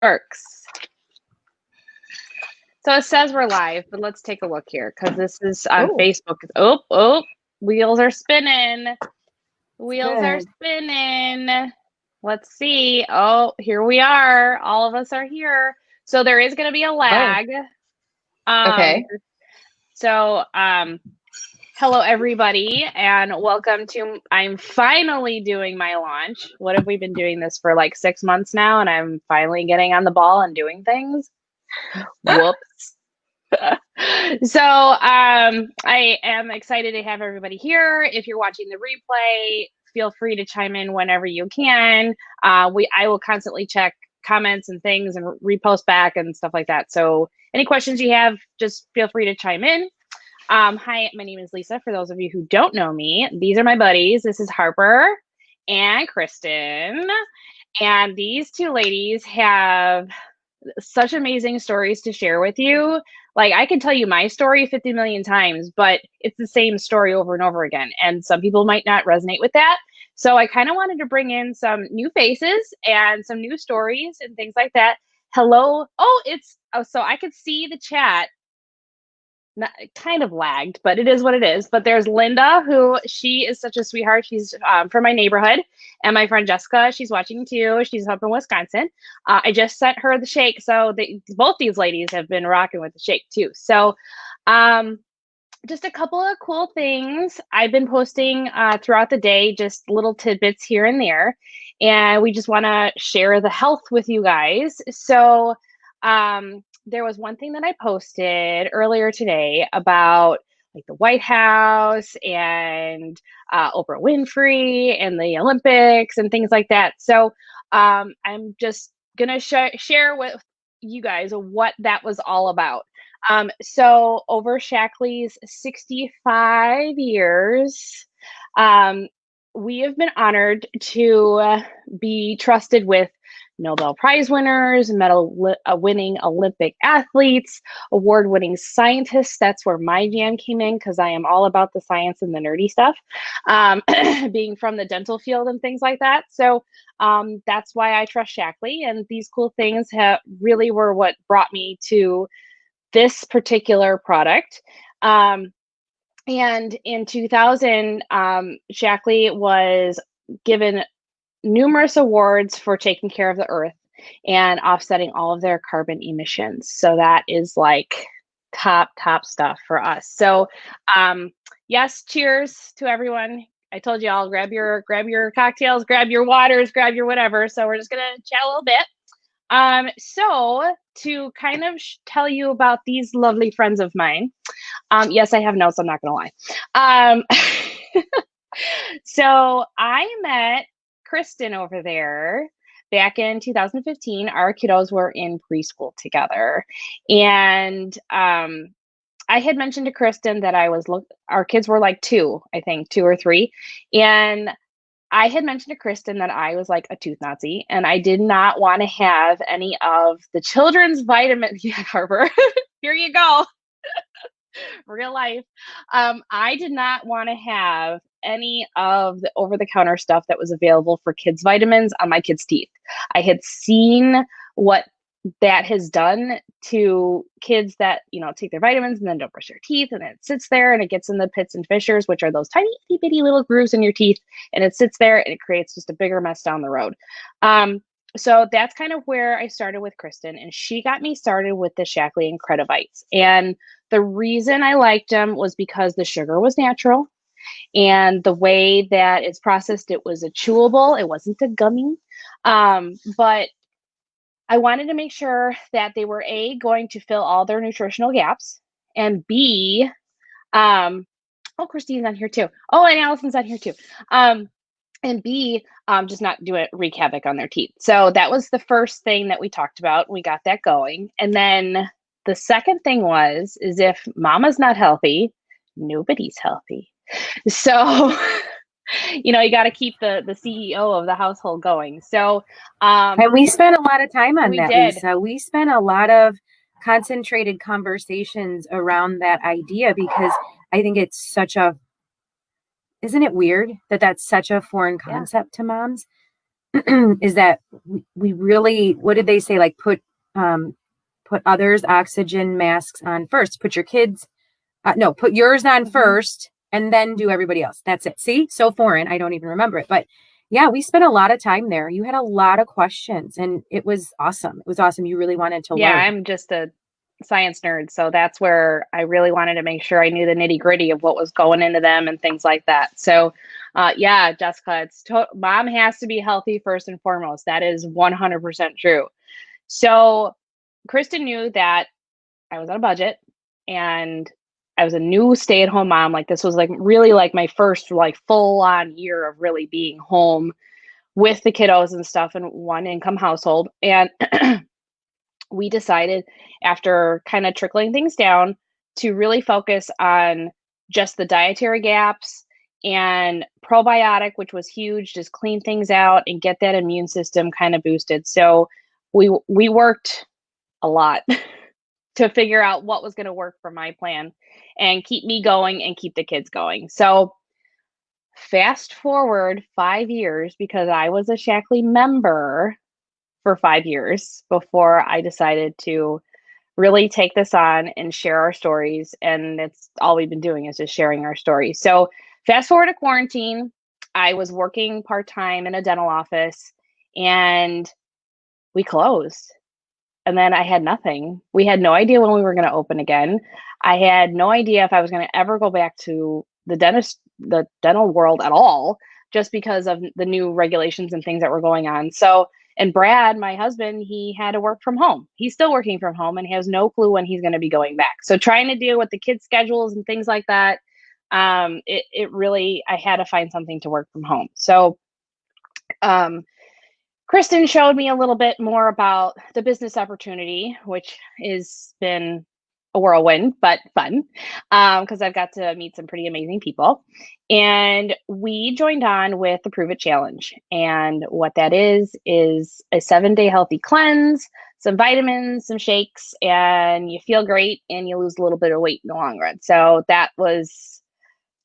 Works. So it says we're live, but let's take a look here because this is on Facebook. Oh, wheels are spinning. Wheels are spinning. Let's see. Oh, here we are. All of us are here. So there is going to be a lag. Okay. So, hello everybody, and welcome to. I'm finally doing my launch. What have we been doing this for like 6 months now, and I'm finally getting on the ball and doing things. Whoops. So I am excited to have everybody here. If you're watching the replay, feel free to chime in whenever you can. I will constantly check comments and things and repost back and stuff like that. So any questions you have, just feel free to chime in. Hi, my name is Lisa. For those of you who don't know me, these are my buddies. This is Harper and Kristen. And these two ladies have such amazing stories to share with you. Like, I can tell you my story 50 million times, but it's the same story over and over again. And some people might not resonate with that. So I kind of wanted to bring in some new faces and some new stories and things like that. Hello. So I could see the chat. Not, kind of lagged, but it is what it is. But there's Linda, who she is such a sweetheart. She's from my neighborhood, and my friend Jessica, she's watching too. She's up in Wisconsin. I just sent her the shake, so both these ladies have been rocking with the shake too. So, just a couple of cool things I've been posting throughout the day, just little tidbits here and there, and we just want to share the health with you guys. So, there was one thing that I posted earlier today about like the White House and Oprah Winfrey and the Olympics and things like that. So I'm just gonna share with you guys what that was all about. So over Shaklee's 65 years, we have been honored to be trusted with Nobel Prize winners, medal winning Olympic athletes, award winning scientists. That's where my jam came in because I am all about the science and the nerdy stuff, being from the dental field and things like that. So that's why I trust Shaklee. And these cool things really were what brought me to this particular product. And in 2000, Shaklee was given numerous awards for taking care of the earth and offsetting all of their carbon emissions. So that is like top stuff for us. So yes, cheers to everyone. I told you all grab your cocktails, grab your waters, grab your whatever. So we're just gonna chat a little bit. So to kind of tell you about these lovely friends of mine. Yes, I have notes, I'm not gonna lie. So I met Kristen over there back in 2015. Our kiddos were in preschool together. And I had mentioned to Kristen that our kids were like 2 or 3. And I had mentioned to Kristen that I was like a tooth Nazi and I did not want to have any of the children's vitamins. Yeah, Harper, here you go. Real life. I did not want to have any of the over-the-counter stuff that was available for kids' vitamins on my kids' teeth. I had seen what that has done to kids that, take their vitamins and then don't brush their teeth, and then it sits there and it gets in the pits and fissures, which are those tiny itty bitty little grooves in your teeth, and it sits there and it creates just a bigger mess down the road. So that's kind of where I started with Kristen, and she got me started with the Shaklee Incredivites. And the reason I liked them was because the sugar was natural, and the way that it's processed, it was a chewable. It wasn't a gummy. But I wanted to make sure that they were going to fill all their nutritional gaps, and B, Christine's on here too. Oh, and Allison's on here too. And B, just not wreak havoc on their teeth. So that was the first thing that we talked about. We got that going. And then the second thing is if mama's not healthy, nobody's healthy. So, you got to keep the CEO of the household going. So, and we spent a lot of time on that, did. Lisa. We spent a lot of concentrated conversations around that idea because I think isn't it weird that that's such a foreign concept to moms? is that we really, what did they say? Like put others' oxygen masks on first. Put your kids, no, put yours on first and then do everybody else. That's it. See, so foreign. I don't even remember it. But yeah, we spent a lot of time there. You had a lot of questions and it was awesome. It was awesome. You really wanted to learn. Yeah, I'm just a science nerd. So that's where I really wanted to make sure I knew the nitty gritty of what was going into them and things like that. So yeah, Jessica, mom has to be healthy first and foremost. That is 100% true. So Kristen knew that I was on a budget and I was a new stay-at-home mom. Like this was like really like my first like full-on year of really being home with the kiddos and stuff in one income household. And we decided after kind of trickling things down to really focus on just the dietary gaps and probiotic, which was huge, just clean things out and get that immune system kind of boosted. So we worked a lot to figure out what was going to work for my plan and keep me going and keep the kids going. So fast forward 5 years, because I was a Shaklee member for 5 years before I decided to really take this on and share our stories. And it's all we've been doing is just sharing our stories. So fast forward to quarantine, I was working part-time in a dental office and we closed. And then I had nothing. We had no idea when we were going to open again. I had no idea if I was going to ever go back to the dental world at all, just because of the new regulations and things that were going on. So, and Brad, my husband, he had to work from home. He's still working from home and he has no clue when he's going to be going back. So trying to deal with the kids' schedules and things like that, it really, I had to find something to work from home. So, Kristen showed me a little bit more about the business opportunity, which has been a whirlwind, but fun, because I've got to meet some pretty amazing people. And we joined on with the Prove It Challenge. And what that is a 7-day healthy cleanse, some vitamins, some shakes, and you feel great and you lose a little bit of weight in the long run. So that was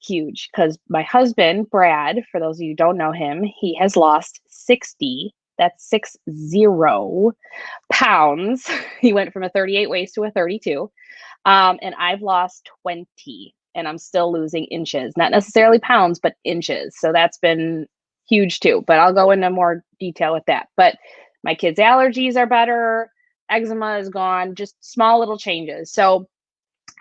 huge because my husband, Brad, for those of you who don't know him, he has lost 60. That's 60 pounds. He went from a 38 waist to a 32. And I've lost 20 and I'm still losing inches, not necessarily pounds, but inches. So that's been huge too, but I'll go into more detail with that. But my kids' allergies are better. Eczema is gone, just small little changes. So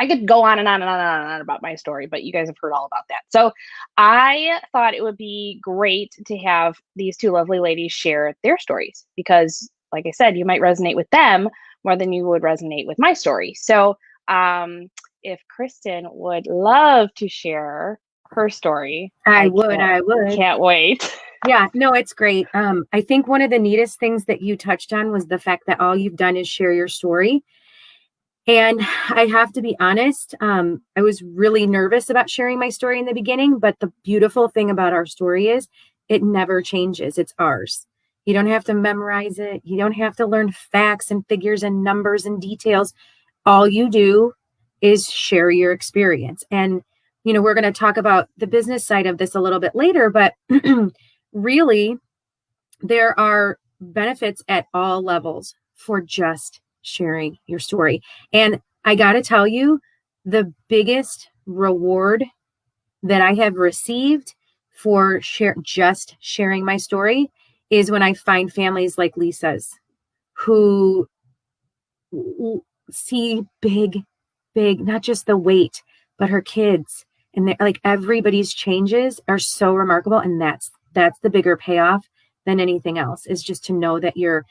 I could go on and on and on and on and on about my story, but you guys have heard all about that. So I thought it would be great to have these two lovely ladies share their stories because, like I said, you might resonate with them more than you would resonate with my story. So if Kristen would love to share her story, I would. Can't wait. Yeah, no, it's great. I think one of the neatest things that you touched on was the fact that all you've done is share your story. And I have to be honest, I was really nervous about sharing my story in the beginning, but the beautiful thing about our story is it never changes. It's ours. You don't have to memorize it. You don't have to learn facts and figures and numbers and details. All you do is share your experience. And, you know, we're going to talk about the business side of this a little bit later, but really there are benefits at all levels for just sharing your story. And I got to tell you, the biggest reward that I have received for just sharing my story is when I find families like Lisa's who see big, not just the weight, but her kids, and like everybody's changes are so remarkable. And that's the bigger payoff than anything else, is just to know that you're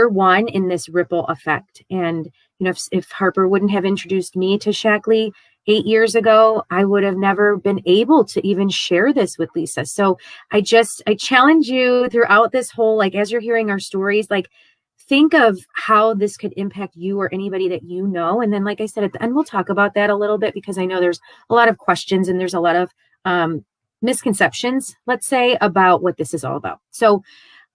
one in this ripple effect. And, you know, if Harper wouldn't have introduced me to Shaklee 8 years ago, I would have never been able to even share this with Lisa. So I challenge you throughout this whole, like, as you're hearing our stories, like, think of how this could impact you or anybody that you know. And then, like I said, at the end, we'll talk about that a little bit, because I know there's a lot of questions and there's a lot of misconceptions, let's say, about what this is all about. So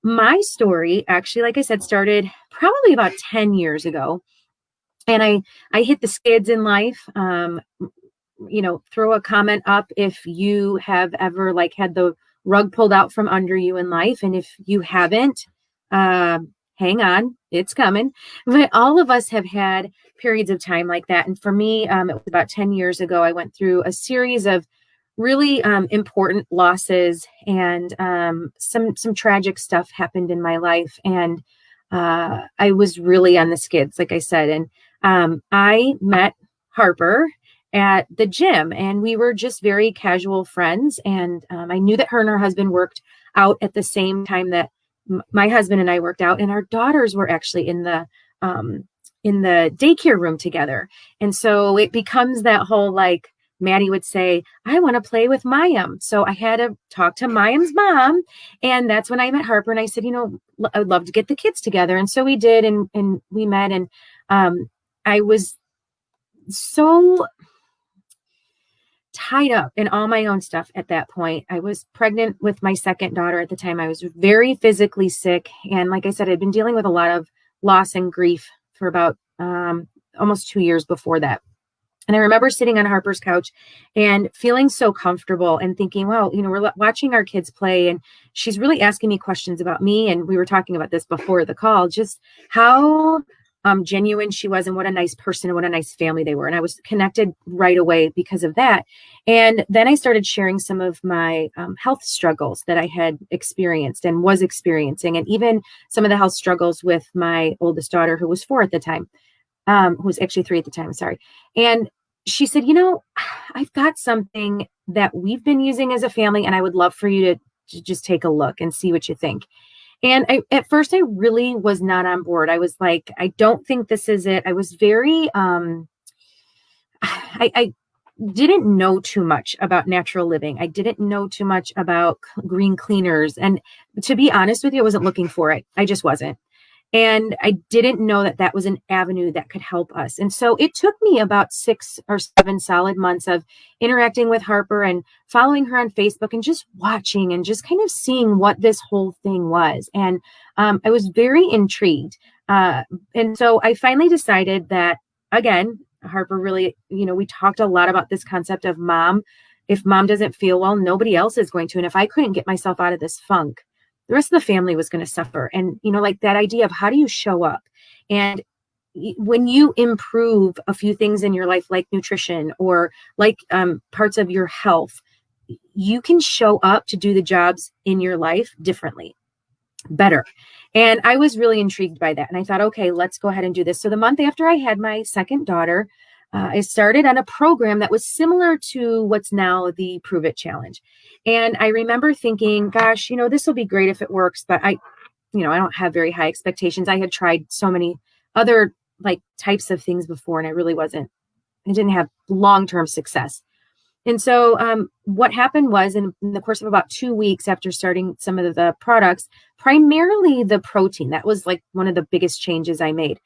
my story actually, like I said, started probably about 10 years ago. And I hit the skids in life. You know, throw a comment up if you have ever like had the rug pulled out from under you in life. And if you haven't, hang on, it's coming. But all of us have had periods of time like that. And for me, it was about 10 years ago, I went through a series of really important losses, and some tragic stuff happened in my life. And I was really on the skids, like I said. And I met Harper at the gym, and we were just very casual friends. And I knew that her and her husband worked out at the same time that my husband and I worked out, and our daughters were actually in the daycare room together. And so it becomes that whole, like, Maddie would say, I want to play with Mayim. So I had to talk to Mayim's mom. And that's when I met Harper. And I said, I'd love to get the kids together. And so we did. And we met. And I was so tied up in all my own stuff at that point. I was pregnant with my second daughter at the time. I was very physically sick. And like I said, I'd been dealing with a lot of loss and grief for about almost 2 years before that. And I remember sitting on Harper's couch and feeling so comfortable and thinking, wow, we're watching our kids play, and she's really asking me questions about me. And we were talking about this before the call, just how genuine she was, and what a nice person and what a nice family they were. And I was connected right away because of that. And then I started sharing some of my health struggles that I had experienced and was experiencing, and even some of the health struggles with my oldest daughter, who was 4 at the time. Who was actually 3 at the time, sorry. And she said, I've got something that we've been using as a family, and I would love for you to just take a look and see what you think. And at first I really was not on board. I was like, I don't think this is it. I was very, I didn't know too much about natural living. I didn't know too much about green cleaners. And to be honest with you, I wasn't looking for it. I just wasn't. And I didn't know that that was an avenue that could help us. And so it took me about 6 or 7 solid months of interacting with Harper and following her on Facebook and just watching and just kind of seeing what this whole thing was. And I was very intrigued. And so I finally decided that, again, Harper really, we talked a lot about this concept of mom. If mom doesn't feel well, nobody else is going to. And if I couldn't get myself out of this funk, the rest of the family was going to suffer. And, like that idea of how do you show up? And when you improve a few things in your life, like nutrition or like parts of your health, you can show up to do the jobs in your life differently, better. And I was really intrigued by that. And I thought, okay, let's go ahead and do this. So the month after I had my second daughter, I started on a program that was similar to what's now the Prove It Challenge. And I remember thinking, gosh, this will be great if it works, but I don't have very high expectations. I had tried so many other types of things before, and I didn't have long-term success. And so what happened was in the course of about 2 weeks after starting some of the products, primarily the protein, that was one of the biggest changes I made.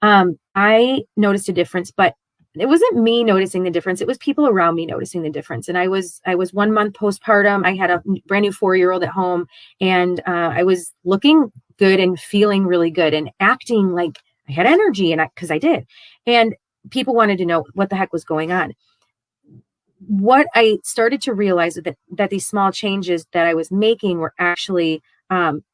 I noticed a difference, but it wasn't me noticing the difference. It was people around me noticing the difference. And I was 1 month postpartum. I had a brand new 4-year-old at home, and I was looking good and feeling really good and acting like I had energy, and because I did. And people wanted to know what the heck was going on. What I started to realize that these small changes that I was making were actually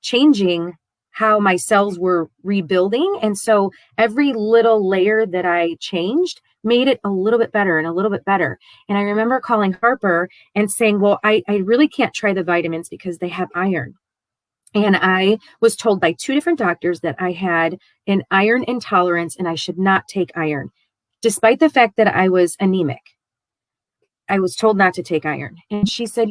changing how my cells were rebuilding. And so every little layer that I changed made it a little bit better and a little bit better. And I remember calling Harper and saying, well, I really can't try the vitamins because they have iron. And I was told by 2 different doctors that I had an iron intolerance and I should not take iron. Despite the fact that I was anemic, I was told not to take iron. And she said,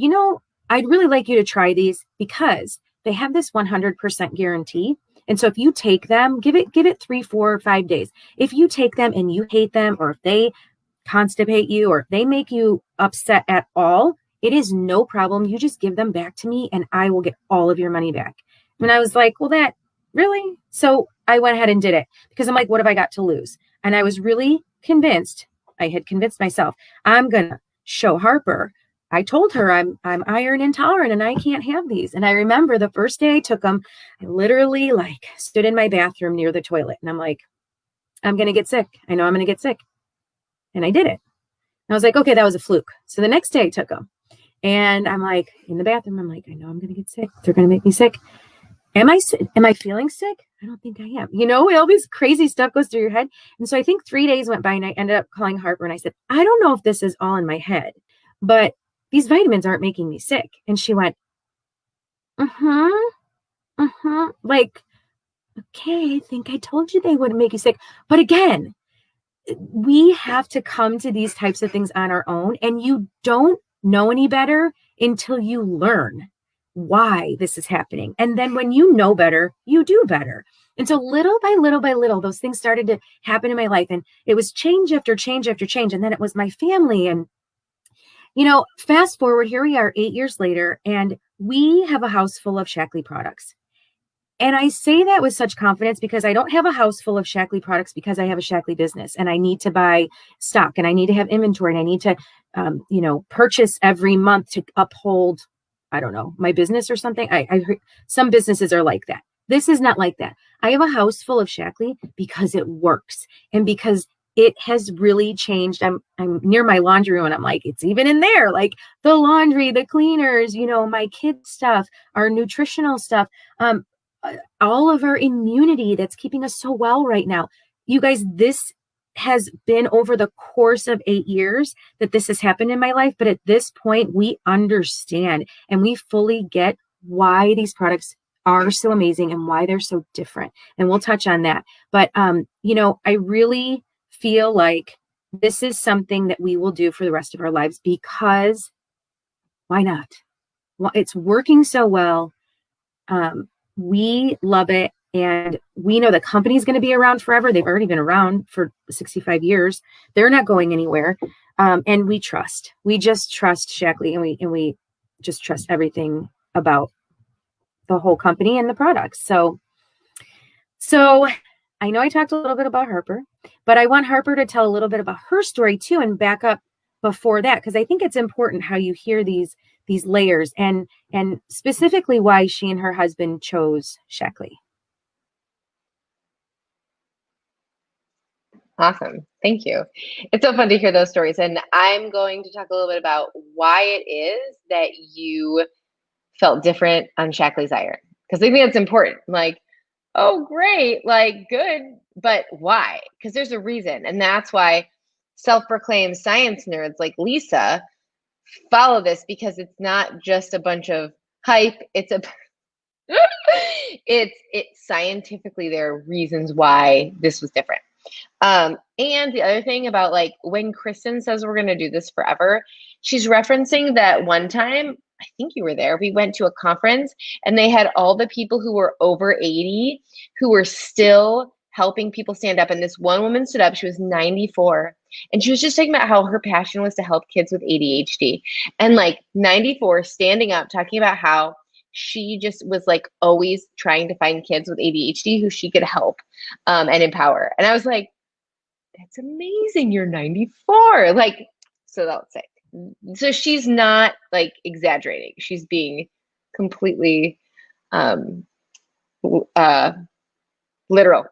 I'd really like you to try these because they have this 100% guarantee. And so if you take them, give it 3, 4, 5 days. If you take them and you hate them, or if they constipate you, or if they make you upset at all, it is no problem. You just give them back to me and I will get all of your money back. And I was like, well, that really? So I went ahead and did it because I'm like, what have I got to lose? And I was really convinced. I had convinced myself I'm going to show Harper. I told her I'm iron intolerant and I can't have these. And I remember the first day I took them, I literally stood in my bathroom near the toilet and I'm like, I'm going to get sick. I know I'm going to get sick. And I did it. And I was like, okay, that was a fluke. So the next day I took them And I'm like in the bathroom, I'm like, I know I'm going to get sick. They're going to make me sick. Am I feeling sick? I don't think I am. All this crazy stuff goes through your head. And so I think 3 days went by and I ended up calling Harper and I said, I don't know if this is all in my head, but these vitamins aren't making me sick. And she went, like, okay, I think I told you they wouldn't make you sick. But again, we have to come to these types of things on our own, and you don't know any better until you learn why this is happening. And then when you know better, you do better. And so little by little by little, those things started to happen in my life. And it was change after change after change. And then it was my family. And, fast forward, here we are 8 years later, and we have a house full of Shaklee products. And I say that with such confidence because I don't have a house full of Shaklee products because I have a Shaklee business and I need to buy stock and I need to have inventory and I need to, purchase every month to uphold, I don't know, my business or something. I heard some businesses are like that. This is not like that. I have a house full of Shaklee because it works and because it has really changed. I'm near my laundry room and I'm like, it's even in there, like the laundry, the cleaners, my kids stuff, our nutritional stuff. All of our immunity that's keeping us so well right now. You guys, this has been over the course of 8 years that this has happened in my life. But at this point, we understand and we fully get why these products are so amazing and why they're so different. And we'll touch on that. But, I really feel like this is something that we will do for the rest of our lives because why not? Well, it's working so well. We love it. And we know the company is going to be around forever. They've already been around for 65 years. They're not going anywhere. And we just trust Shaklee and we just trust everything about the whole company and the products. So I know I talked a little bit about Harper, but I want Harper to tell a little bit about her story too and back up before that, because I think it's important how you hear these layers and specifically why she and her husband chose Shaklee. Awesome. Thank you. It's so fun to hear those stories. And I'm going to talk a little bit about why it is that you felt different on Shaklee's iron. Because I think that's important. Like, oh, great, like good, but why? Because there's a reason. And that's why self-proclaimed science nerds like Lisa follow this, because it's not just a bunch of hype. It's scientifically there are reasons why this was different. And the other thing about like when Kristen says we're going to do this forever, she's referencing that one time, I think you were there, we went to a conference and they had all the people who were over 80 who were still helping people stand up. And this one woman stood up, she was 94. And she was just talking about how her passion was to help kids with ADHD. And like 94, standing up, talking about how she just was like always trying to find kids with ADHD who she could help and empower. And I was like, that's amazing. You're 94. Like, so that's it. So she's not like exaggerating. She's being completely literal.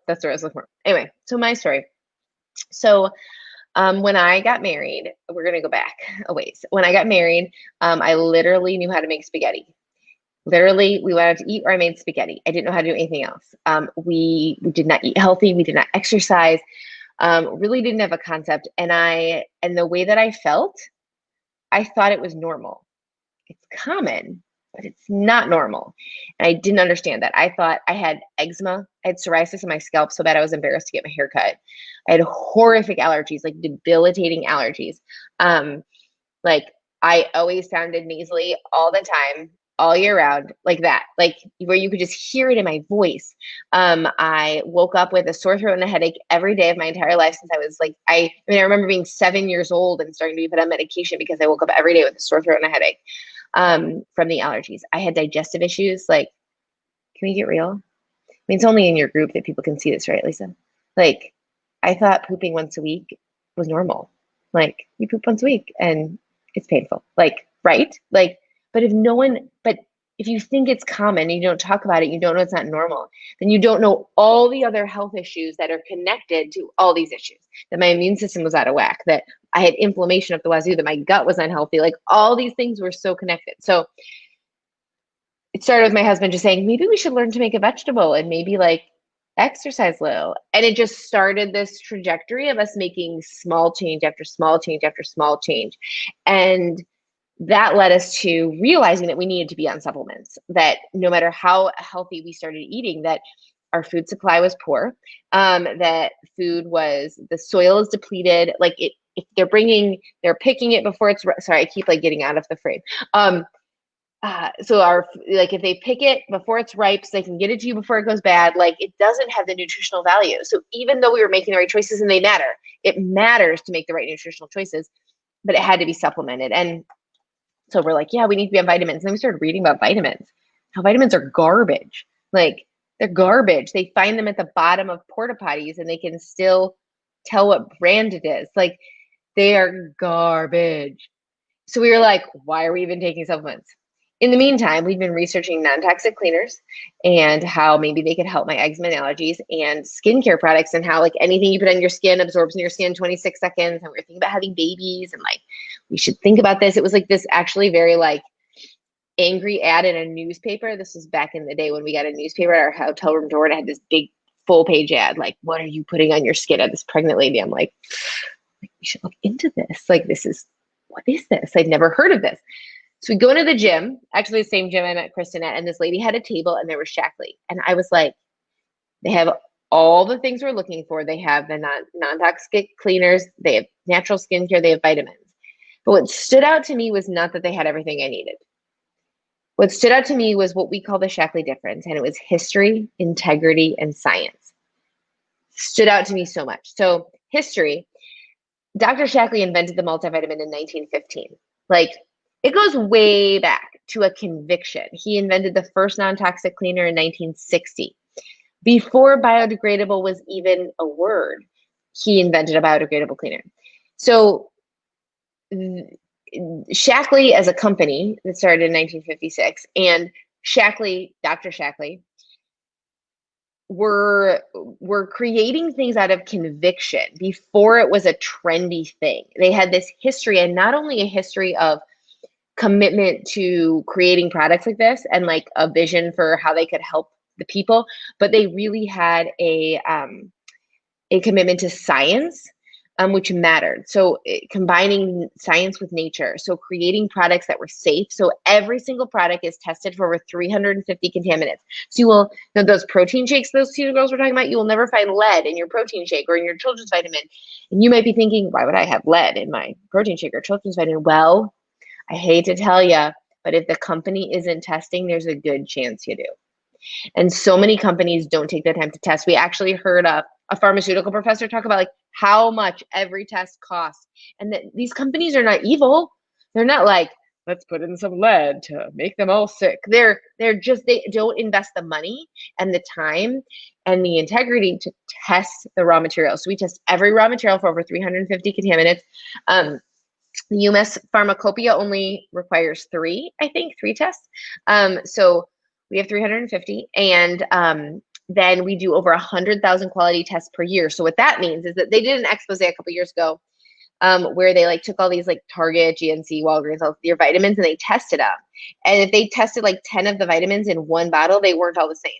That's what I was looking for. Anyway, so my story. So when I got married, we're going to go back a ways. When I got married, I literally knew how to make spaghetti. Literally, we went out to eat or I made spaghetti. I didn't know how to do anything else. We did not eat healthy. We did not exercise. Really didn't have a concept. And the way that I felt, I thought it was normal. It's common, but it's not normal. And I didn't understand that. I thought I had eczema. I had psoriasis in my scalp so bad I was embarrassed to get my hair cut. I had horrific allergies, like debilitating allergies. Like I always sounded nasally all the time, all year round, like that, like where you could just hear it in my voice. I woke up with a sore throat and a headache every day of my entire life since I was like, I remember being 7 years old and starting to be put on medication because I woke up every day with a sore throat and a headache from the allergies. I had digestive issues. Like, can we get real? I mean, it's only in your group that people can see this, right, Lisa? Like, I thought pooping once a week was normal. Like, you poop once a week and it's painful. Like, right? Like, but if you think it's common, you don't talk about it, you don't know it's not normal, then you don't know all the other health issues that are connected to all these issues. That my immune system was out of whack, that I had inflammation up the wazoo, that my gut was unhealthy. Like all these things were so connected. So it started with my husband just saying, maybe we should learn to make a vegetable and maybe like exercise a little. And it just started this trajectory of us making small change after small change after small change. And that led us to realizing that we needed to be on supplements, that no matter how healthy we started eating, that our food supply was poor, that the soil is depleted. Like if they're picking it before it's, sorry, I keep like getting out of the frame. If they pick it before it's ripe, so they can get it to you before it goes bad, like it doesn't have the nutritional value. So even though we were making the right choices, and they matter, it matters to make the right nutritional choices, but it had to be supplemented. And so we're like, yeah, we need to be on vitamins. And then we started reading about vitamins, how vitamins are garbage. Like they're garbage. They find them at the bottom of porta potties and they can still tell what brand it is. Like they are garbage. So we were like, why are we even taking supplements? In the meantime, we've been researching non-toxic cleaners and how maybe they could help my eczema and allergies, and skincare products, and how like anything you put on your skin absorbs in your skin in 26 seconds. And we were thinking about having babies and like, we should think about this. It was like this actually very like angry ad in a newspaper. This was back in the day when we got a newspaper at our hotel room door, and it had this big full page ad, like, what are you putting on your skin? At this pregnant lady. I'm like, we should look into this. Like, what is this? I'd never heard of this. So we go into the gym, actually the same gym I met Kristen at, and this lady had a table and there was Shaklee. And I was like, they have all the things we're looking for. They have the non-toxic cleaners, they have natural skincare, they have vitamins. But what stood out to me was not that they had everything I needed. What stood out to me was what we call the Shaklee difference, and it was history, integrity, and science. Stood out to me so much. So history, Dr. Shaklee invented the multivitamin in 1915. Like, it goes way back to a conviction. He invented the first non-toxic cleaner in 1960. Before biodegradable was even a word, he invented a biodegradable cleaner. So Shaklee as a company that started in 1956, and Shaklee, Dr. Shaklee, were creating things out of conviction before it was a trendy thing. They had this history, and not only a history of commitment to creating products like this and like a vision for how they could help the people, but they really had a commitment to science, which mattered. So combining science with nature. So creating products that were safe. So every single product is tested for over 350 contaminants. So you will, those protein shakes those two girls were talking about, you will never find lead in your protein shake or in your children's vitamin. And you might be thinking, why would I have lead in my protein shake or children's vitamin? Well, I hate to tell you, but if the company isn't testing, there's a good chance you do. And so many companies don't take the time to test. We actually heard a pharmaceutical professor talk about like how much every test costs, and that these companies are not evil. They're not like, let's put in some lead to make them all sick. They're just, they don't invest the money and the time and the integrity to test the raw materials. So we test every raw material for over 350 contaminants. The U.S. Pharmacopoeia only requires three tests. So we have 350, and then we do over 100,000 quality tests per year. So what that means is that they did an expose a couple years ago where they like took all these like Target, GNC, Walgreens, all your vitamins, and they tested them. And if they tested like 10 of the vitamins in one bottle, they weren't all the same.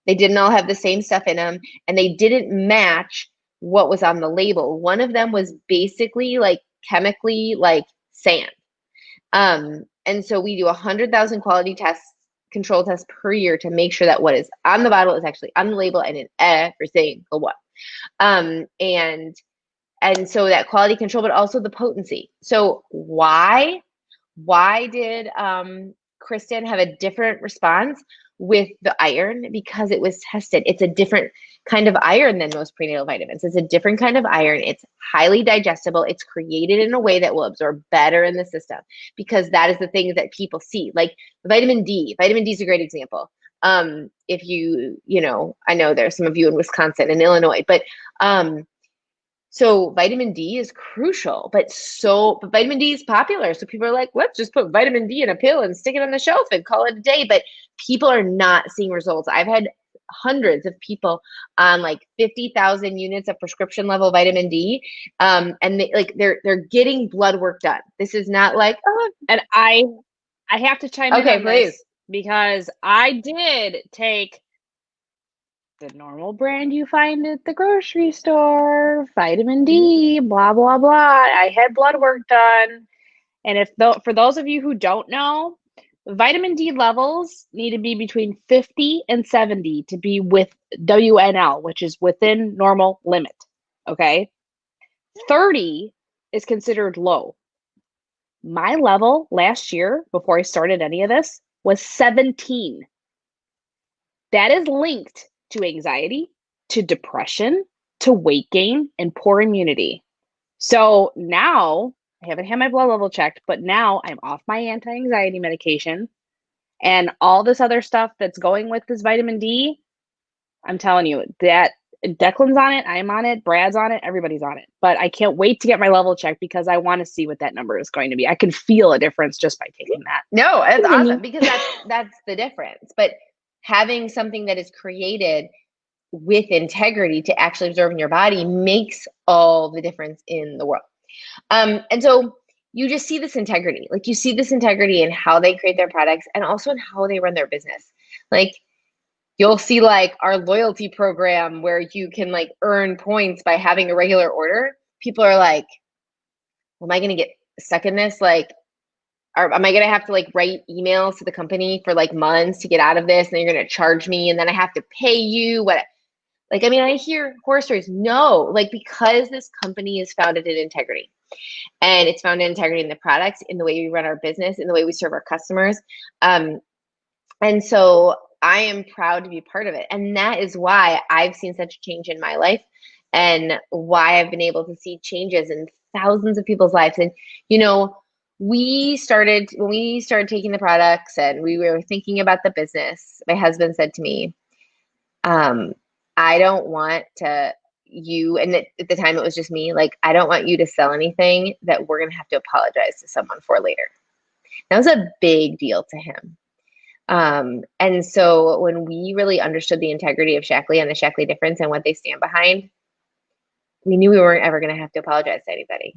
They didn't all have the same stuff in them, and they didn't match what was on the label. One of them was basically like chemically like sand. And so we do 100,000 quality tests, control tests per year to make sure that what is on the bottle is actually on the label and in every single one. And so that quality control, but also the potency. So why did Kristen have a different response with the iron? Because it was tested. It's a different kind of iron than most prenatal vitamins. It's a different kind of iron. It's highly digestible. It's created in a way that will absorb better in the system, because that is the thing that people see. Like vitamin D is a great example. If I know there's some of you in Wisconsin and Illinois, but so vitamin D is crucial, but vitamin D is popular. So people are like, let's just put vitamin D in a pill and stick it on the shelf and call it a day. But people are not seeing results. I've had hundreds of people on like 50,000 units of prescription level vitamin D. And they're getting blood work done. This is not like, oh, And I have to chime in okay, on please. this because I did take the normal brand you find at the grocery store, vitamin D, blah, blah, blah. I had blood work done. And for those of you who don't know, vitamin D levels need to be between 50 and 70 to be with WNL, which is within normal limit. Okay. 30 is considered low. My level last year, before I started any of this, was 17. That is linked to anxiety, to depression, to weight gain, and poor immunity. So now I haven't had my blood level checked, but now I'm off my anti-anxiety medication and all this other stuff that's going with this vitamin D. I'm telling you that Declan's on it, I'm on it, Brad's on it, everybody's on it. But I can't wait to get my level checked because I want to see what that number is going to be. I can feel a difference just by taking that. No, it's awesome because that's the difference. But having something that is created with integrity to actually observe in your body makes all the difference in the world. And so you just see this integrity, like you see this integrity in how they create their products and also in how they run their business. Like you'll see like our loyalty program where you can like earn points by having a regular order. People are like, am I going to get stuck in this? Like, am I going to have to like write emails to the company for like months to get out of this? And you're going to charge me and then I have to pay you what? Like, I mean, I hear horror stories. No, like because this company is founded in integrity and it's founded in integrity in the products, in the way we run our business, in the way we serve our customers. And so I am proud to be part of it. And that is why I've seen such a change in my life and why I've been able to see changes in thousands of people's lives. And, you know, when we started taking the products and we were thinking about the business, my husband said to me, I don't want you, and at the time it was just me, like, I don't want you to sell anything that we're going to have to apologize to someone for later. That was a big deal to him. And so when we really understood the integrity of Shaklee and the Shaklee difference and what they stand behind, we knew we weren't ever going to have to apologize to anybody.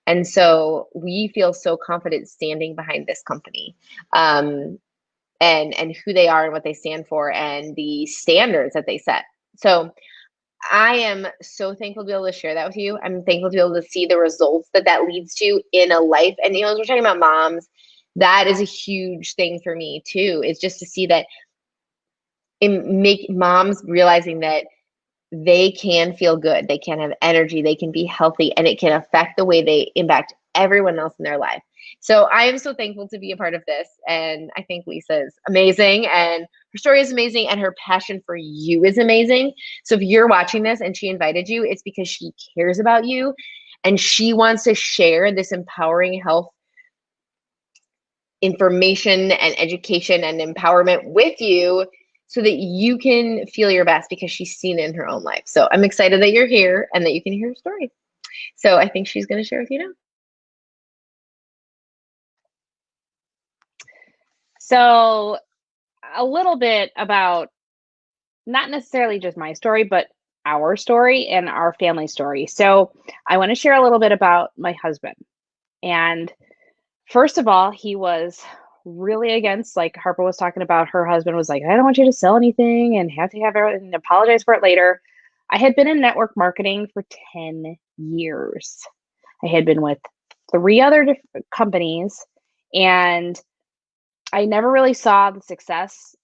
And so we feel so confident standing behind this company. And who they are and what they stand for and the standards that they set. So I am so thankful to be able to share that with you. I'm thankful to be able to see the results that leads to in a life. And, you know, as we're talking about moms, that is a huge thing for me too, is just to see that make moms realizing that they can feel good, they can have energy, they can be healthy, and it can affect the way they impact everyone else in their life. So I am so thankful to be a part of this. And I think Lisa is amazing and her story is amazing and her passion for you is amazing. So if you're watching this and she invited you, it's because she cares about you and she wants to share this empowering health information and education and empowerment with you so that you can feel your best because she's seen it in her own life. So I'm excited that you're here and that you can hear her story. So I think she's going to share with you now. So a little bit about not necessarily just my story, but our story and our family story. So I want to share a little bit about my husband. And first of all, he was really against, like Harper was talking about, her husband was like, I don't want you to sell anything and have to have it and apologize for it later. I had been in network marketing for 10 years. I had been with 3 other different companies and I never really saw the success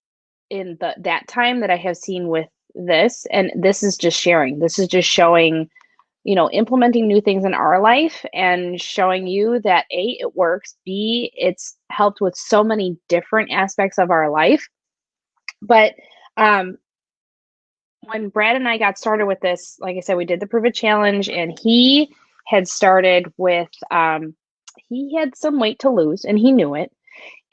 in that time that I have seen with this. And this is just sharing. This is just showing, you know, implementing new things in our life and showing you that A, it works, B, it's helped with so many different aspects of our life. But when Brad and I got started with this, like I said, we did the Prove It Challenge and he had started with, he had some weight to lose and he knew it.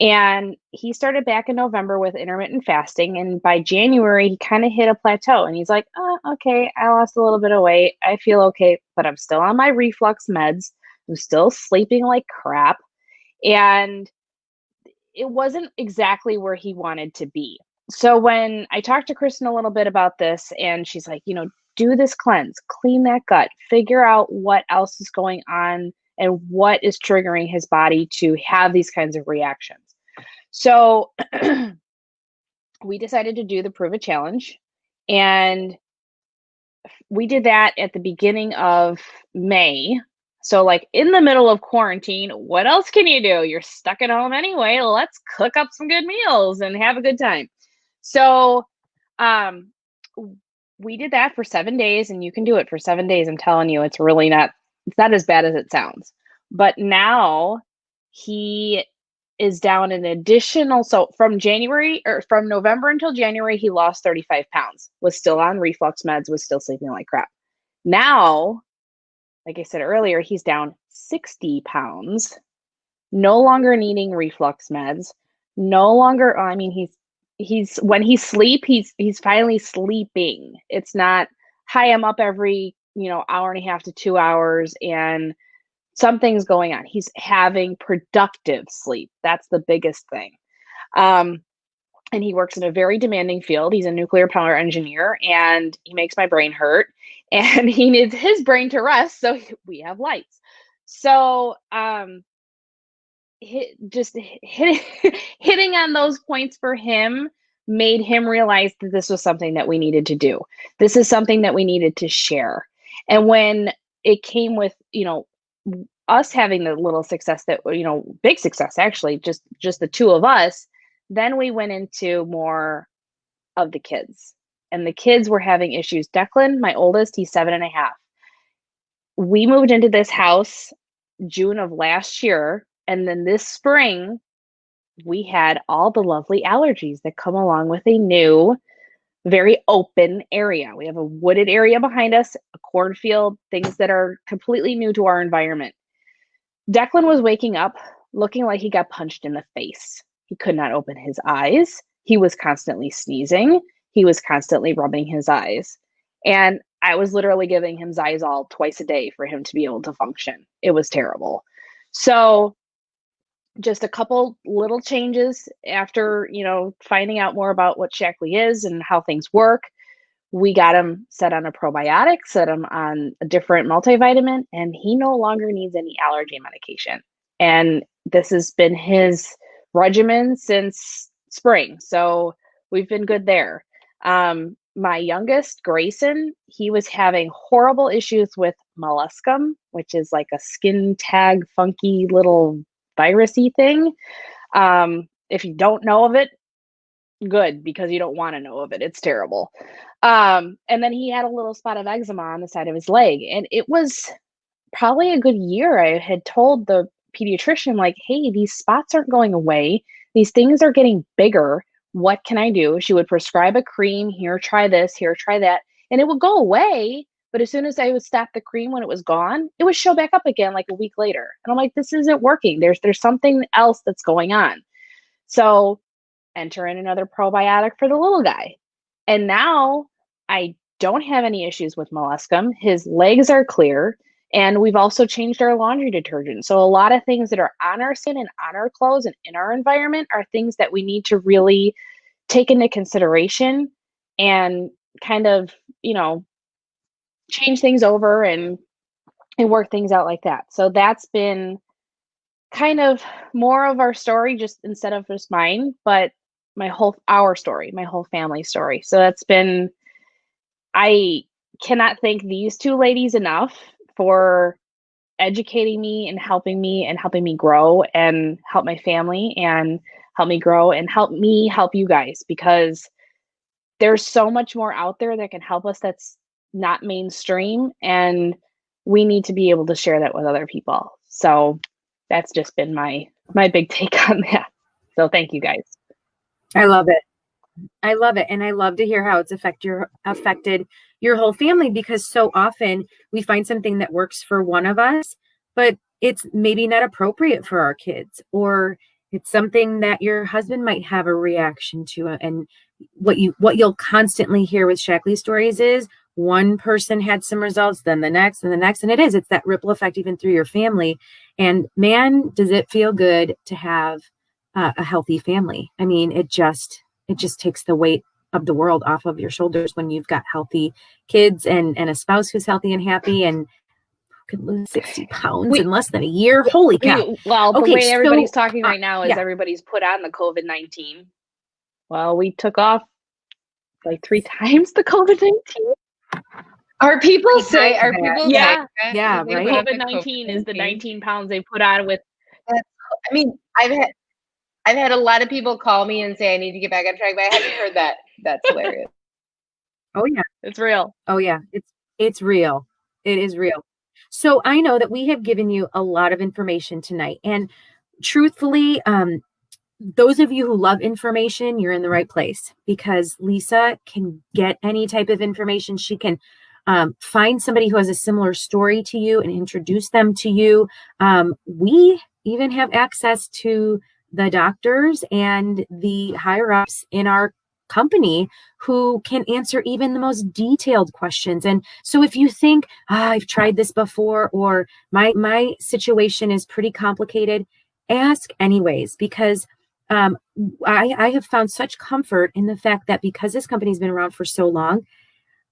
And he started back in November with intermittent fasting. And by January, he kind of hit a plateau. And he's like, oh, okay, I lost a little bit of weight. I feel okay, but I'm still on my reflux meds. I'm still sleeping like crap. And it wasn't exactly where he wanted to be. So when I talked to Kristen a little bit about this, and she's like, do this cleanse, clean that gut, figure out what else is going on and what is triggering his body to have these kinds of reactions. So we decided to do the Prove It Challenge, and we did that at the beginning of May. So, like, in the middle of quarantine, what else can you do? You're stuck at home anyway. Let's cook up some good meals and have a good time. So, we did that for 7 days, and you can do it for 7 days. I'm telling you, it's not as bad as it sounds. But now he is down an additional, so from November until January, he lost 35 pounds, was still on reflux meds, was still sleeping like crap. Now, like I said earlier, he's down 60 pounds, no longer needing reflux meds, no longer, I mean, he's when he sleep, he's finally sleeping. It's not, hi, I'm up every, hour and a half to 2 hours and something's going on. He's having productive sleep. That's the biggest thing. And he works in a very demanding field. He's a nuclear power engineer, and he makes my brain hurt, and he needs his brain to rest. So we have lights. So, hitting on those points for him made him realize that this was something that we needed to do. This is something that we needed to share. And when it came with, us having the little success that, big success, actually, just the two of us, then we went into more of the kids, and the kids were having issues. Declan, my oldest, he's 7.5. We moved into this house June of last year. And then this spring, we had all the lovely allergies that come along with a new, very open area. We have a wooded area behind us, a cornfield, things that are completely new to our environment. Declan was waking up looking like he got punched in the face. He could not open his eyes. He was constantly sneezing. He was constantly rubbing his eyes. And I was literally giving him Zysol twice a day for him to be able to function. It was terrible. So just a couple little changes after, finding out more about what Shaklee is and how things work. We got him set on a probiotic, set him on a different multivitamin, and he no longer needs any allergy medication. And this has been his regimen since spring. So we've been good there. My youngest, Grayson, he was having horrible issues with molluscum, which is like a skin tag, funky little virusy thing. If you don't know of it, good, because you don't want to know of it. It's terrible. And then he had a little spot of eczema on the side of his leg. And it was probably a good year. I had told the pediatrician, like, hey, these spots aren't going away. These things are getting bigger. What can I do? She would prescribe a cream. Here, try this. Here, try that. And it would go away. But as soon as I would stop the cream when it was gone, it would show back up again like a week later. And I'm like, this isn't working. There's something else that's going on. So enter in another probiotic for the little guy. And now I don't have any issues with molluscum. His legs are clear. And we've also changed our laundry detergent. So a lot of things that are on our skin and on our clothes and in our environment are things that we need to really take into consideration and kind of, change things over and work things out like that. So that's been kind of more of our story, just instead of just mine, but our story, my whole family story. So that's been, I cannot thank these two ladies enough for educating me and helping me grow and help my family and help me grow and help me help you guys, because there's so much more out there that can help us that's not mainstream, and we need to be able to share that with other people. So that's just been my big take on that. So thank you guys. I love it. And I love to hear how it's affected your whole family, because so often we find something that works for one of us, but it's maybe not appropriate for our kids, or it's something that your husband might have a reaction to. And what you'll constantly hear with Shaklee stories is one person had some results, then the next and the next. And it's that ripple effect even through your family. And man, does it feel good to have a healthy family. I mean, it just it just takes the weight of the world off of your shoulders when you've got healthy kids and a spouse who's healthy and happy and could lose 60 pounds in less than a year. Holy cow. The way everybody's talking right now is yeah. everybody's put on the COVID-19. Well, we took off like 3 times the COVID-19. Are people say, yeah, right? COVID-19 is the 19 pounds they put on with. I mean, I've had a lot of people call me and say I need to get back on track, but I haven't heard that. That's hilarious. Oh yeah. It's real. Oh yeah. It's real. It is real. So I know that we have given you a lot of information tonight, and truthfully, those of you who love information, you're in the right place, because Lisa can get any type of information. She can find somebody who has a similar story to you and introduce them to you. We even have access to the doctors and the higher ups in our company who can answer even the most detailed questions. And so if you think, I've tried this before, or my situation is pretty complicated, ask anyways, because I have found such comfort in the fact that because this company's been around for so long,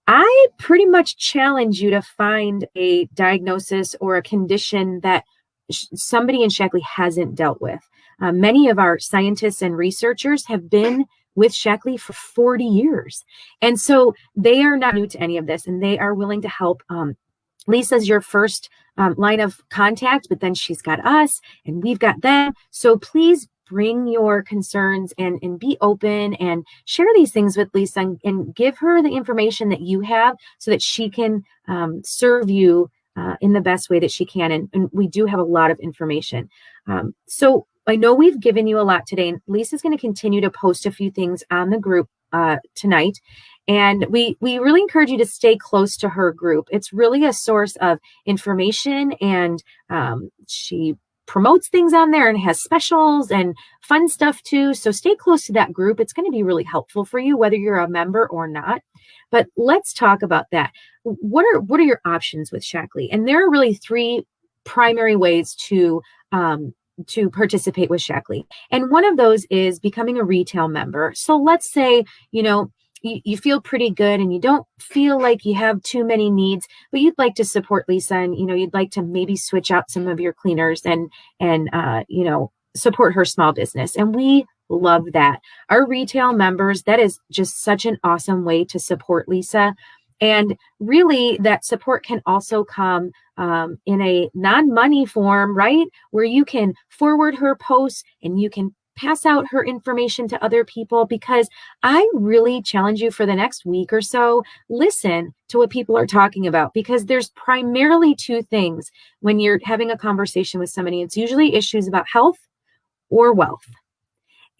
I pretty much challenge you to find a diagnosis or a condition that somebody in Shaklee hasn't dealt with. Many of our scientists and researchers have been with Shaklee for 40 years. And so they are not new to any of this, and they are willing to help. Lisa's your first line of contact, but then she's got us and we've got them. So please bring your concerns and be open and share these things with Lisa, and give her the information that you have so that she can serve you in the best way that she can. And we do have a lot of information. So I know we've given you a lot today, and Lisa's going to continue to post a few things on the group tonight. And we really encourage you to stay close to her group. It's really a source of information, and she promotes things on there and has specials and fun stuff too. So stay close to that group. It's going to be really helpful for you, whether you're a member or not. But let's talk about that. What are your options with Shaklee? And there are really 3 primary ways to participate with Shaklee. And one of those is becoming a retail member. So let's say, you feel pretty good and you don't feel like you have too many needs, but you'd like to support Lisa, and, you'd like to maybe switch out some of your cleaners and support her small business. And we love that. Our retail members, that is just such an awesome way to support Lisa. And really, that support can also come in a non-money form, right? Where you can forward her posts and you can pass out her information to other people, because I really challenge you for the next week or so, listen to what people are talking about, because there's primarily 2 things when you're having a conversation with somebody. It's usually issues about health or wealth.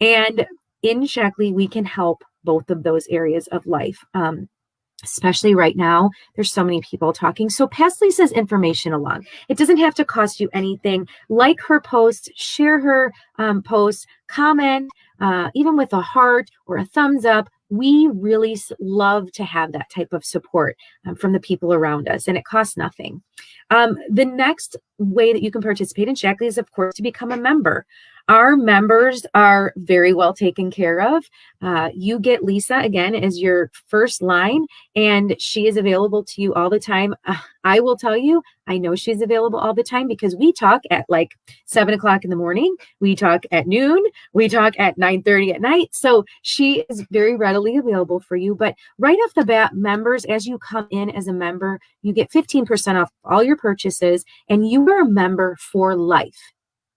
And in Shaklee, we can help both of those areas of life. Especially right now, there's so many people talking. So pass Lisa's information along. It doesn't have to cost you anything. Like her post, share her post, comment, even with a heart or a thumbs up. We really love to have that type of support from the people around us, and it costs nothing. The next way that you can participate in Shaklee is, of course, to become a member. Our members are very well taken care of. You get Lisa, again, as your first line, and she is available to you all the time. I will tell you, I know she's available all the time because we talk at like 7 o'clock in the morning. We talk at noon. We talk at 9:30 at night. So she is very readily available for you. But right off the bat, members, as you come in as a member, you get 15% off all your purchases, and you are a member for life.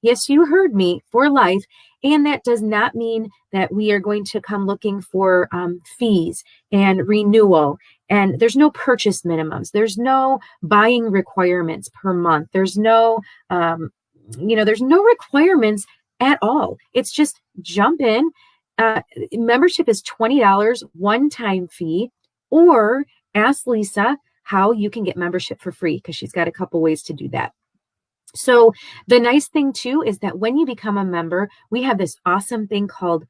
Yes, you heard me, for life. And that does not mean that we are going to come looking for fees and renewal. And there's no purchase minimums. There's no buying requirements per month. There's no, there's no requirements at all. It's just jump in. Membership is $20 one-time fee, or ask Lisa how you can get membership for free, because she's got a couple ways to do that. So the nice thing too is that when you become a member, we have this awesome thing called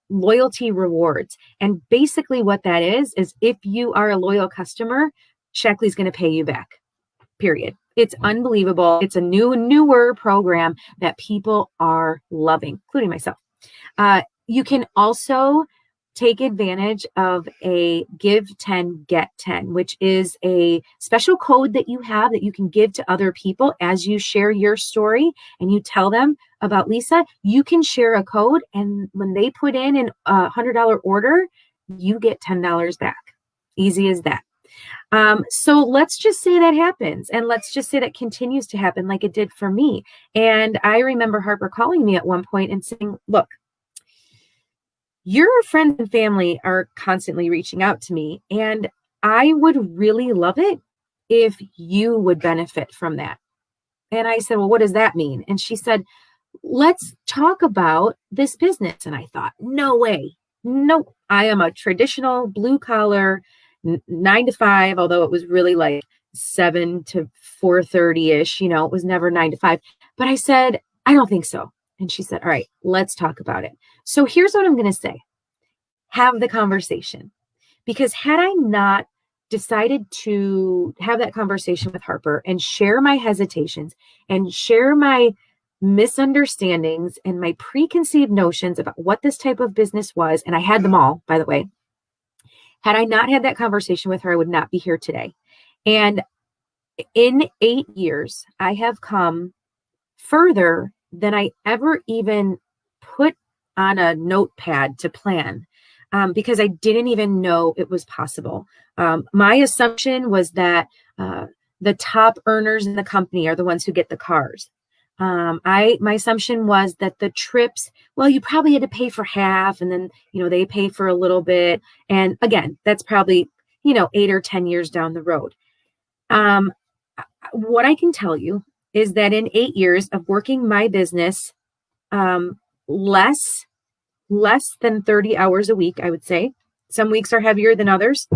loyalty rewards. And basically what that is if you are a loyal customer, Shaklee is going to pay you back, period. It's unbelievable. It's a newer program that people are loving, including myself. You can also take advantage of a give 10, get 10, which is a special code that you have that you can give to other people as you share your story and you tell them about Lisa. You can share a code, and when they put in a $100 order, you get $10 back. Easy as that. So let's just say that happens, and let's just say that continues to happen like it did for me. And I remember Harper calling me at one point and saying, look, your friends and family are constantly reaching out to me, and I would really love it if you would benefit from that. And I said, well, what does that mean? And she said, let's talk about this business. And I thought, no way. No, I am a traditional blue collar 9 to 5, although it was really like 7 to 4:30-ish, it was never 9 to 5. But I said, I don't think so. And she said, all right, let's talk about it. So here's what I'm going to say. Have the conversation. Because had I not decided to have that conversation with Harper and share my hesitations and share my misunderstandings and my preconceived notions about what this type of business was, and I had them all, by the way, had I not had that conversation with her, I would not be here today. And in 8 years, I have come further than I ever even put on a notepad to plan, because I didn't even know it was possible. My assumption was that the top earners in the company are the ones who get the cars. My assumption was that the trips, well, you probably had to pay for half, and then, they pay for a little bit. And again, that's probably, 8 or 10 years down the road. What I can tell you is that in 8 years of working my business, less than 30 hours a week, I would say. Some weeks are heavier than others.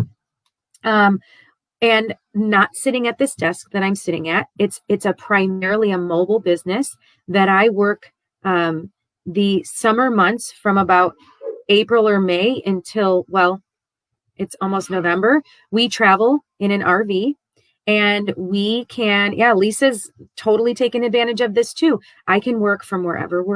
And not sitting at this desk that I'm sitting at. It's primarily a mobile business that I work the summer months from about April or May until, well, it's almost November. We travel in an RV, and we can, Lisa's totally taken advantage of this too. I can work from wherever we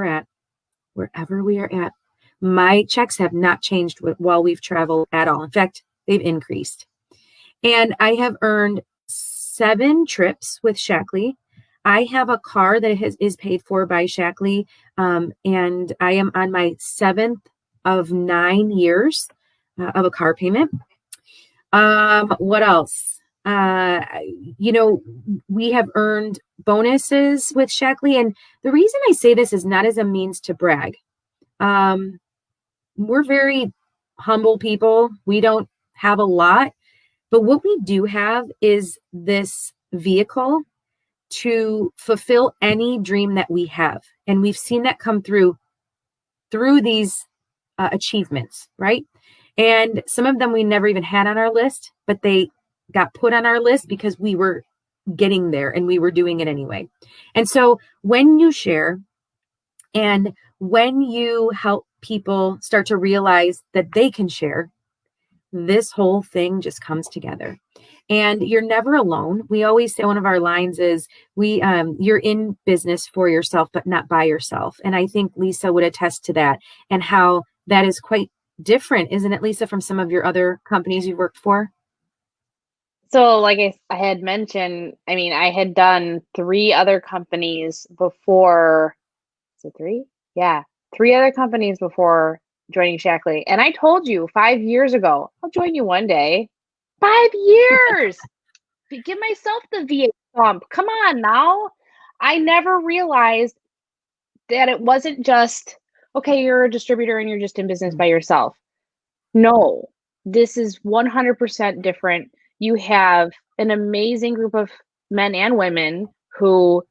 are at. My checks have not changed while we've traveled at all. In fact, they've increased. And I have earned 7 trips with Shaklee. I have a car that is paid for by Shaklee, and I am on my 7th of 9 years of a car payment. What else? We have earned bonuses with Shaklee, and the reason I say this is not as a means to brag. We're very humble people. We don't have a lot. But what we do have is this vehicle to fulfill any dream that we have. And we've seen that come through these achievements, right? And some of them we never even had on our list, but they got put on our list because we were getting there and we were doing it anyway. And so when you share and when you help people start to realize that they can share, this whole thing just comes together. And you're never alone. We always say one of our lines is, you're in business for yourself, but not by yourself. And I think Lisa would attest to that, and how that is quite different, isn't it, Lisa, from some of your other companies you've worked for? So like I had mentioned, I had done 3 other companies before. Is it 3? Yeah. 3 other companies before joining Shaklee. And I told you 5 years ago, I'll join you one day. 5 years. Give myself the VA bump. Come on now. I never realized that it wasn't just, okay, you're a distributor and you're just in business by yourself. No, this is 100% different. You have an amazing group of men and women who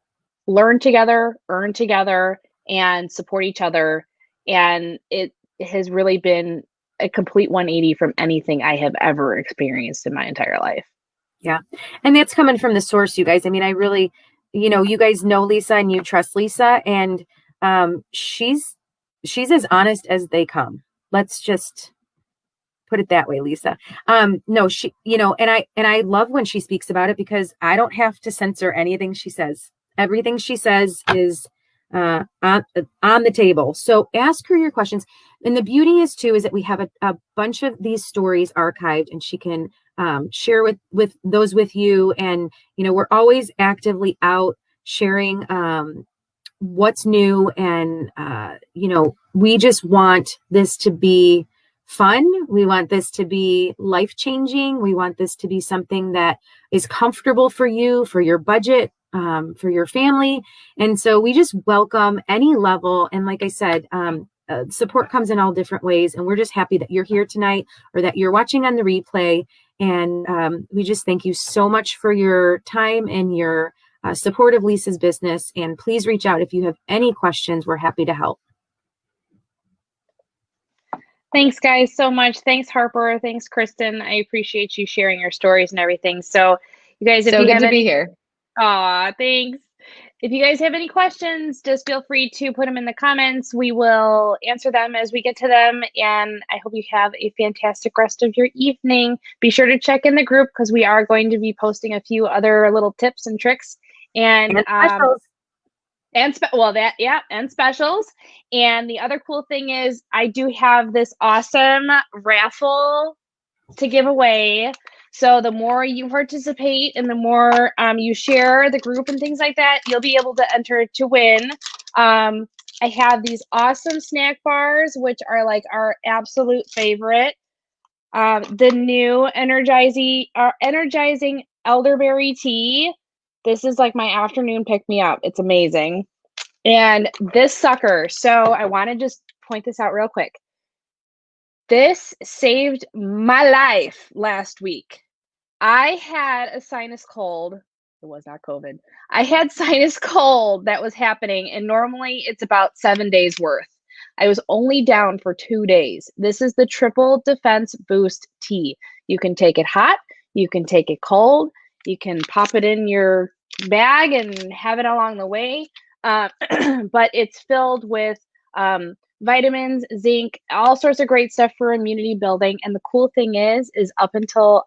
learn together, earn together, and support each other. And it has really been a complete 180 from anything I have ever experienced in my entire life. Yeah. And that's coming from the source, you guys. I really, you guys know Lisa and you trust Lisa, and she's as honest as they come. Let's just put it that way, Lisa. No, she, and I love when she speaks about it, because I don't have to censor anything she says. Everything she says is on the table. So ask her your questions. And the beauty is too, is that we have a bunch of these stories archived, and she can share with those with you. And, you know, we're always actively out sharing what's new. And, you know, we just want this to be fun. We want this to be life-changing. We want this to be something that is comfortable for you, for your budget, for your family. And so we just welcome any level. And like I said, support comes in all different ways. And we're just happy that you're here tonight, or that you're watching on the replay. And we just thank you so much for your time and your support of Lisa's business. And please reach out if you have any questions. We're happy to help. Thanks, guys, so much. Thanks, Harper. Thanks, Kristen. I appreciate you sharing your stories and everything. So, you guys, if So you good have to be here. Aw, thanks. If you guys have any questions, just feel free to put them in the comments. We will answer them as we get to them. And I hope you have a fantastic rest of your evening. Be sure to check in the group, because we are going to be posting a few other little tips and tricks and specials. and specials. And the other cool thing is, I do have this awesome raffle to give away. So the more you participate and the more you share the group and things like that, you'll be able to enter to win. I have these awesome snack bars, which are like our absolute favorite. The new energizing elderberry tea. This is like my afternoon pick-me-up. It's amazing. And this sucker, so I want to just point this out real quick. This saved my life last week. I had a sinus cold. It was not COVID. I had sinus cold that was happening, and normally it's about 7 days worth. I was only down for 2 days. This is the Triple Defense Boost Tea. You can take it hot. You can take it cold. You can pop it in your bag and have it along the way. But it's filled with vitamins, zinc, all sorts of great stuff for immunity building. And the cool thing is up until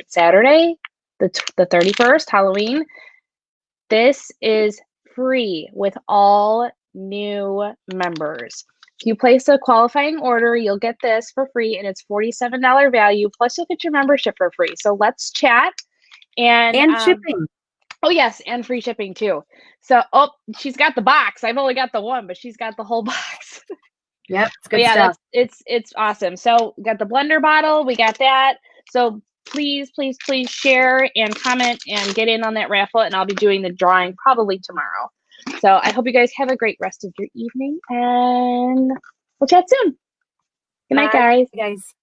Saturday, the 31st, Halloween, this is free with all new members. If you place a qualifying order, you'll get this for free, and it's $47 value, plus you'll get your membership for free. So let's chat. And shipping. Oh, yes, and free shipping too. So, she's got the box. I've only got the one, but she's got the whole box. Yep, it's good stuff. It's awesome. So, we got the blender bottle. We got that. So, please share and comment and get in on that raffle, and I'll be doing the drawing probably tomorrow. So, I hope you guys have a great rest of your evening, and we'll chat soon. Good night, guys. Bye, guys.